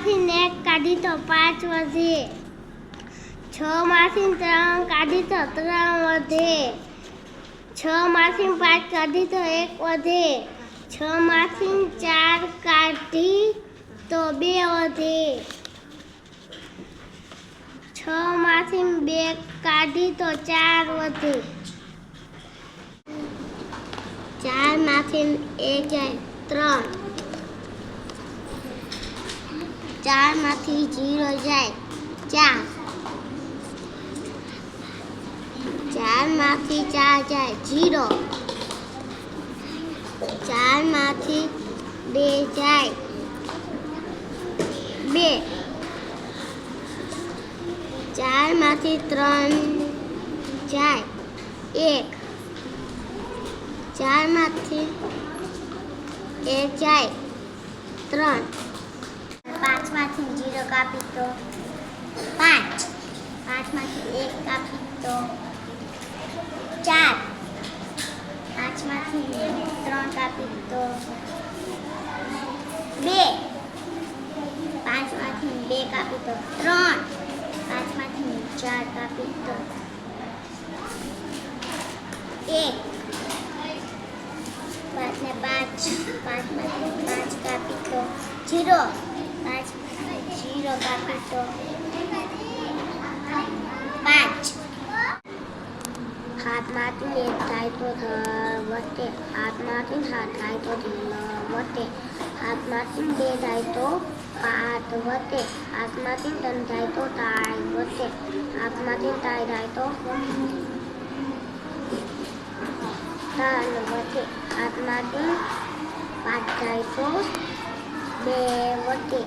માંથી 1 કાઢી તો 5 વધે. 6 માંથી 3 કાઢી તો 3 વધે. 6 માંથી 5 કાઢી તો 1 વધે. 6 માંથી 4 કાઢી તો 2 વધે. 6 માંથી 2 કાઢી તો 4 વધે. 4 માંથી 1 જાય 3. 4 માંથી 0 જાય 4. 4 માંથી 4 જાય 0. 4 માંથી 2 જાય 2. 4 માંથી 3 જાય 1. 4 માંથી 1 જાય 3. 5 માંથી 0 કાપી તો 5. 5 માંથી 1 કાપી તો 4. 5 માંથી 3 કાપી તો 2. 5 માંથી 2 કાપી તો 3. 5 માંથી 4 કાપી તો 1. 5 ને 5. 5 માંથી 5 કાપી તો 0. 5 માંથી 0 કાપી તો 5. હાથમાંથી 1 થાય તો 10 વધે. હાથમાંથી 7 થાય તો 9 વધે. હાથમાંથી 2 થાય તો 5 વધે. હાથમાંથી 3 થાય તો 4 વધે. હાથમાંથી 4 થાય તો 3 વધે. હાથમાંથી 5 થાય તો 2 વધે.